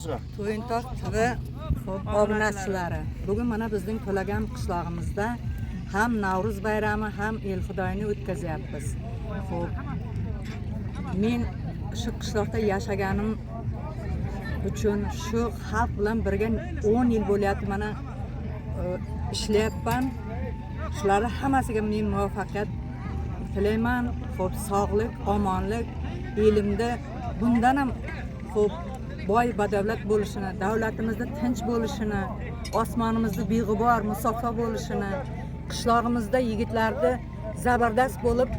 To'yintoq TV obunachilari. Bugun mana bizning To'lagan qishlog'imizda ham Navro'z bayrami, ham el xudoyini o'tkazyapmiz. Xo'p. Men shu qishloqda yashaganim uchun shu xalq bilan birga 10 yil bo'lyapti mana ishlayapman. Shular hammasiga men muvaffaqiyat tilayman. Xo'p, sog'lik, omonlik, elimda bundan ham xo'p boy badavlat bo'lishini, davlatimizda tinch bo'lishini, osmonimizda beg'ubor, musaffo bo'lishini, qishlog'imizda yigitlarni zabardast bo'lib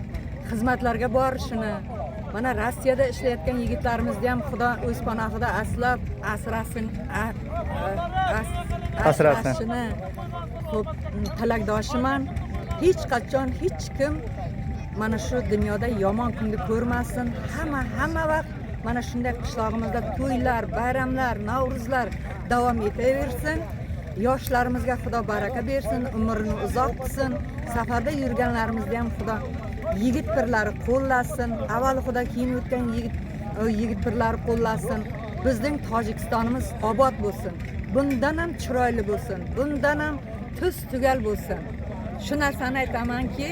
xizmatlarga borishini, mana Rossiyada ishlayotgan yigitlarimizni ham Xudo o'z panohida aslab asrasin, asrashini xo'p tilakdoshiman. Hech qachon hech kim mana shu dunyoda yomon kunni ko'rmasin. Hamma vaqt mana shunday qishlog'imizda to'ylar, bayramlar, Navro'zlar davom etaversin. Yoshlarimizga Xudo baraka bersin, umrini uzoq qilsin. Safarda yurganlarimizni ham Xudo yigit pirlari qo'llasin. Avval Xudo keyin o'tgan yigit pirlari qo'llasin. Bizning Tojikistonimiz obod bo'lsin. Bundan ham chiroyli bo'lsin. Bundan ham tuz tugal bo'lsin. Shu narsani aytamanki,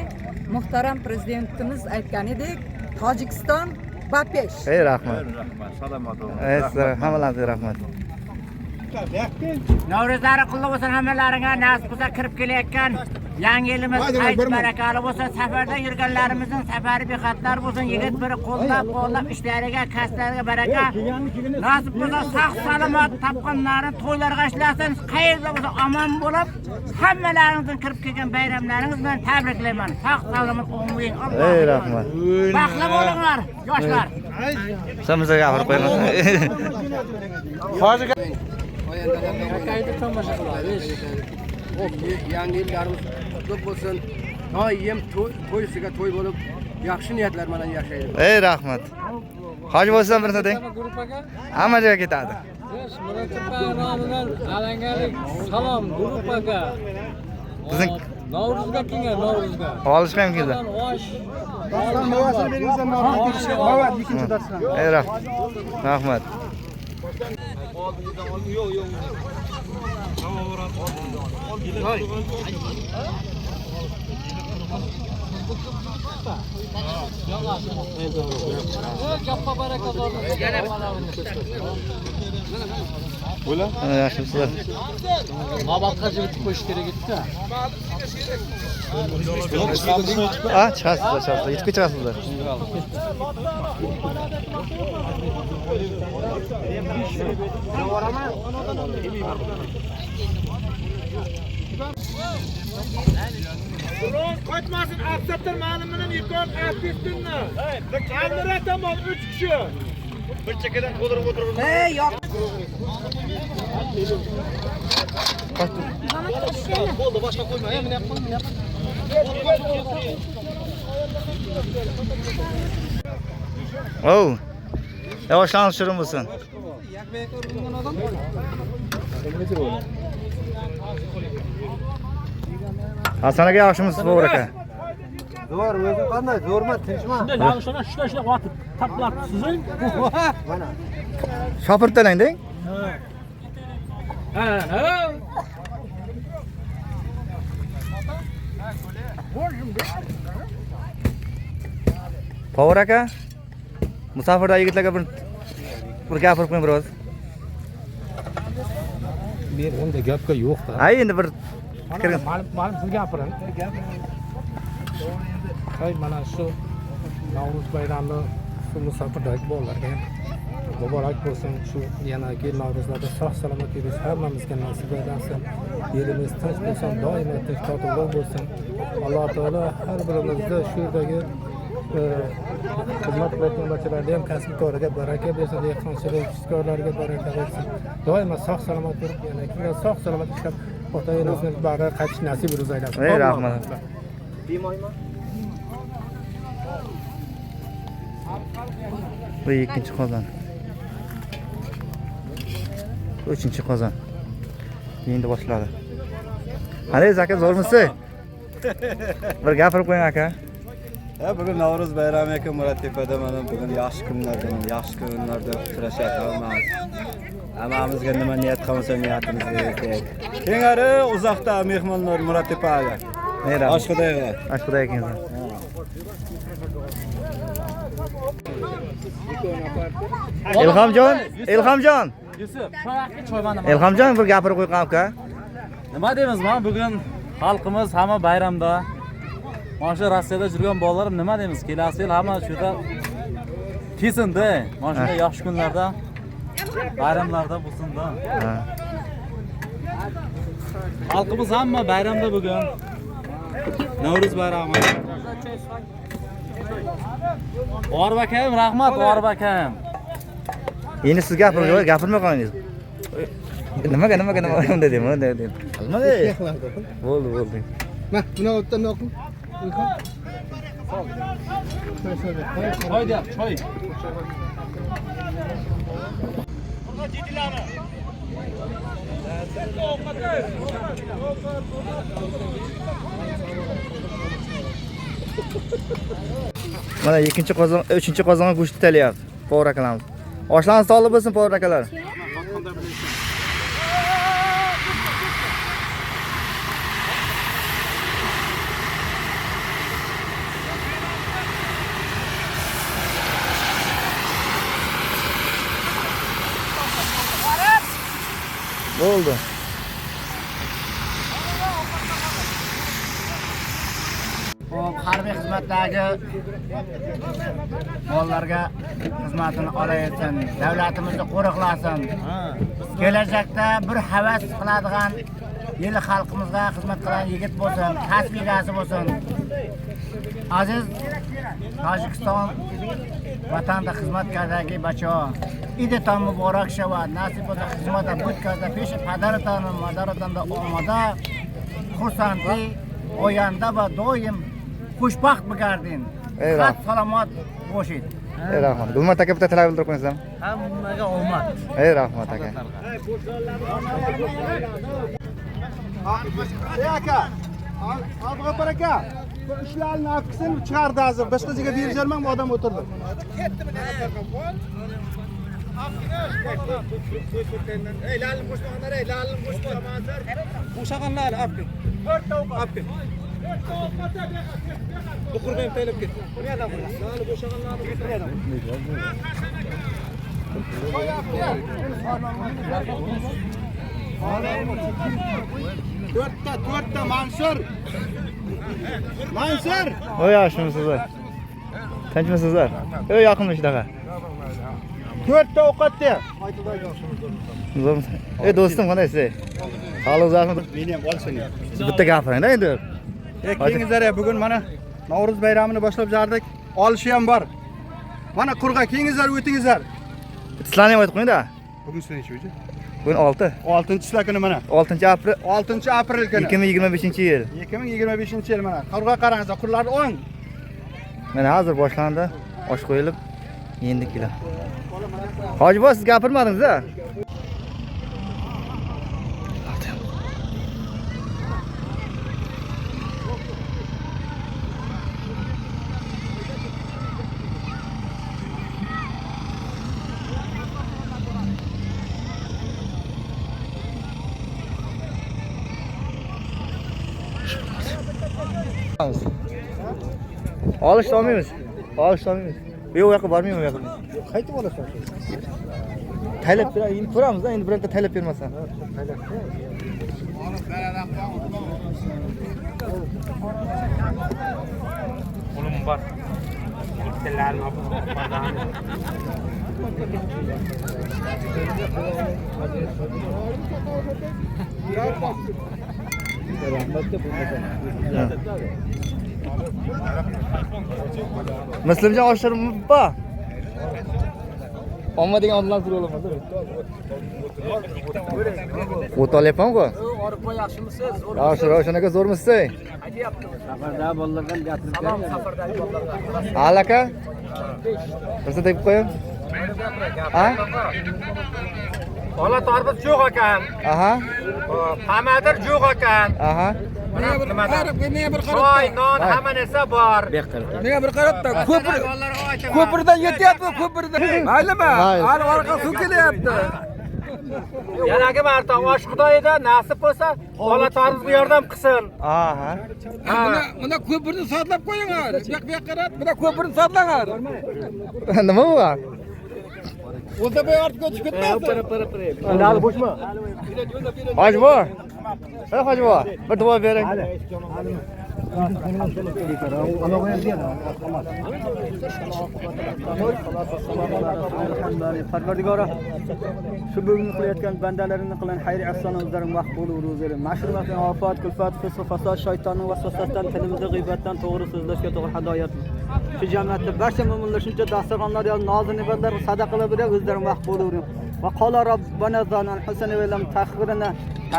muhtaram prezidentimiz aytganidek, Tojikiston Bapesh. Rahmat. Salomat bo'ling. Hammalarga rahmat. Navro'zlari qulluq bo'lsin hammalaringga, nasib bo'lsa kirib kelayotgan yangi yilimiz hayot barakali bo'lsin. Safarda yurganlarimizning safari bexatar bo'lsin. Yigit biri qo'llab ishlariga, kasblariga baraka. Nasib bo'lsa sog' salomat topganlarini to'ylarga ishlasin. Qayerda bo'lsa omon bo'lib, hammalaringizning kirib kelgan bayramlaringiz bilan tabriklayman. Sog' salomat o'nging. Rahmat. Baxtli bo'linglar, yoshlar. Samizga gapirib qo'yamiz. Hozir yangi yillarimiz qutlug' bo'lsin. Doim to'ysiga to'y bo'lib, yaxshi niyatlar bilan yashaylik. Rahmat. Hoji bo'lsa bir narsa deng. Hamma joyga ketadi. Alangalik salom guruhga. Bizning Navro'zga kelgan, Navro'zga. olishga ham keldi. Rahmat. Yaxshimisiz? Navbatga jilib qo'yish kerak edi-da. Chiqasizlar. Yetib chiqasizlar. Kaçmasın, aksatır malımının yıkon artistinle. Kamera tamam, 3 kişi. Bir çekeden oturup oturur. Yo'q. Oldu, başka koyma. Hemen yapalım. Oh. Yavaşlanıp şurun bulsun. Hasan aka yaxshimisiz bu aka? Zo'r, o'zi qanday? Zo'rmi, tinchmi? Shunday shunday otib taplab sizing. Mana. Shopirtalang deng. Ha. Power aka. Musafirda yigitlarga bir gapirib qo'ying biroz. Men unda gapga yo'q-da. Ay endi bir fikr. Ma'lum siz gapiring. Hay mana shu Navro'z bayrami shu musofirdagi bolalarga muborak bo'lsin. Shu yana kelgan Navro'zlarda sog' salomat yurish hammamizga nasib etsin. Elimiz tinch bo'lsin, doimo tinch totuvlik bo'lsin. Alloh taolo har birimizni shu yerdagi xizmat qilayotgan barchalarga ham kasb-koriga baraka bersin, dehqonchilik ishkorlariga baraka bersin. Doimo sog' salomat yurib, yana keyin sog' salomat ishlab, ota-onasining bari qaytish nasib etsin. Rahmat. Bu ikkinchi qozon. 3-chi qozon. Endi boshladi. Qanday aka, zo'rmisiz? Bir gapirib qo'ying aka. Bugun Navro'z bayrami ekan Murattepada mana bugun yaxshi kunlarda uchrashyapmiz. Hammamizga nima niyat qilsa niyatimizga yetaylik. Kengari uzoqda mehmonlar Murattepaga. Merhaba. Oshqo'dayga. Aşkıda ekansan. Ilhomjon. Ilhomjon bir gapirib qo'y qamka. Nima deymiz mana bugun xalqimiz hamma bayramda. Mana shu Rossiyada yurgan bolalarim nima deymiz? Kelasi yil hamma shu yerda kesin-da. Mana shunday yaxshi kunlarda bayramlarda bo'lsin-da. Xalqimiz hamma bayramda bugun. Navro'z bayrami. Orif akam, rahmat Orif akam. Endi siz gapirmay qo'yingiz. Nimaga unday deyman, unday deyman. Nima bo'ldi. Mana buni o'tdan o'qing. Choy deyapti, choy. Mana ikkinchi qozon, uchinchi qozonga go'sht tayyorlayapti. Povur akalarimiz. Oshlarimiz sog'lik bo'lsin, povur akalar. Bo'ldi. Hop, harbiy xizmatdagi bolalarga xizmatini olayotsin, davlatimizni qo'riqlasin. Kelajakda bir havas qiladigan yili xalqimizga xizmat qilgan yigit bo'lsin, kasb egasi bo'lsin. Aziz Tojikiston vatanda xizmatkardagi bacho İdetan mübarek şeva, nasip olsa hizmete butkazda, peşi padaratın, madaratın da olmada, kursanti, oyanda ve doyum, kuşbakt bigardin. Kat salamat boşit. Ey rahmat. Gulmat aka bitta tilak bildirib qo'ysam. Hammaga omad. Ey rahmat aka. Ey aka. Abg'afar aka. Bu ishlarni afkisini chiqardi hozir. Boshqa joyga berjarman, bu odam o'tirdi. Ketdimi? Ey lalim qo'shmoqlar, ey lalim qo'shmoqlar. Bo'shaqanlar afkin. 4 ta afkin. 4 ta o'qata bu qurgan taylab ketdi. Bu yerdan qurgan. Lalim bo'shaqanlarni getirdim. To'rtta Mansur. Mansur. Voy yaxshimisizlar? Tinchmisizlar? Ey yaqinmi shunaqa? 4 ta o'qatdi. Ey do'stim, qandaysiz? Sog'lik zahmat. Meni ham olsin. Bitta gapiring-da endi. Kengizlar bugun mana Navro'z bayramini boshlab jardik. Olishi ham bor. Mana qurg'a kengizlar o'tingizlar. Sizlarni ham aytib qo'ying-da. Bugun sinchi? Bugun 6. 6-sila kuni mana. 6-aprel 6-aprel kuni. 2025-yil. 2025-yil mana. Qurg'a qarangizlar, qurlar o'ng. Mana hozir boshlandi. Osh qo'yilib, endi kelar. Hojiboy, siz gapirmadingiz-a? Olish olmaymiz. Bu yoqqa bormayman bu yoqqa. Qaytib olasan. Taylab endi ko'ramiz-da, endi bironta taylab bermasan. Qo'lim bor. Bittalarni olib Muslimjon oshiribmi? Omma degan odamlar turib olaman. O't olyapman-ku. Orifboy yaxshimisiz? Yaxshi, o'shanaqa zo'rmisiz? Safarda bolalardan gapirib salom safardagi bolalarga. Alaka? Birsa deb qo'ying. Ha? Bola torbit yo'q ekan. Aha. Pamadir yo'q ekan. Aha. Nega bir choy, non, hamma narsa bor. Nega bir qarabda ko'pirdan yetyapti, ko'pirdan. Maylimi? Hali orqa suv kelyapti. Yanagi marta osh Xudoyda nasib bo'lsa, bolalarimizga yordam qilsin. Aha. Buna ko'pirni sodlab qo'yinglar. Bu yoqqa qarab, buna ko'pirni sodlanglar. Nima bu? O'zda bu ortga o'tib ketmasin. Hali bo'shmi? Hoji bu. Hoji bu. Bir duo bering. Parvardigora shu bugungi qilayotgan bandalarini qilgan xayr ihson o'zlaring maqbul ro'zari mashrumatdan ofat kulfat fisq fasod shaytonning vasvasasidan tilimizni g'iybatdan to'g'ri so'zlashga to'g'ri hidoyat shu jamiyatda barcha mo'minlar shuncha dasturxonlar yo nozi ne'matlar sadaqalar bilan o'zlaring maqbul bo'ling va qala robbana zanan husana va lam taghfirna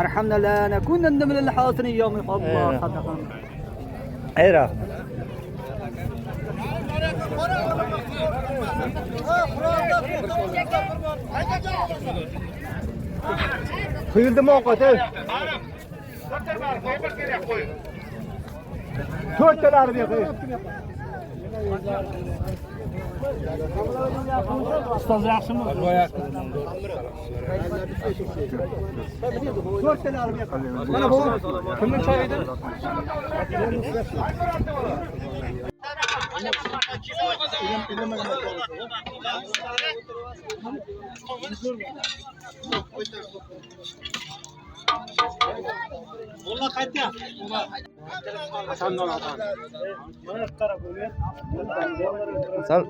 arhamna la nakunanna minal hasirin yawmil Alloh sadaqan Ayra. Quyildimi ovqat? To'rttalari qo'y. Ustoz yaxshimi? Mana bu kimning choyi edi? Bunlar qaytdi. Sal.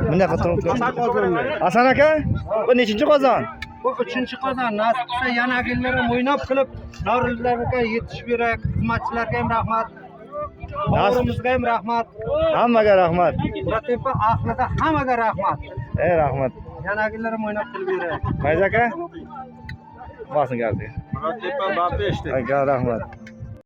Bunday qilib Hasan aka, bu nechinchi qozon? Bu 3-qozon. Nasib qilsa yanagillarni o'ynab qilib, norillarga yetishib berak, xizmatchilarga ham rahmat. Bolarimizga ham rahmat. Hammaga rahmat. Muratepa ahlida hammaga rahmat. Rahmat. Yanagillarni o'ynab qilib berak. Mayz aka. Bosin gardi. Muratepa bapeshdi. Aka rahmat.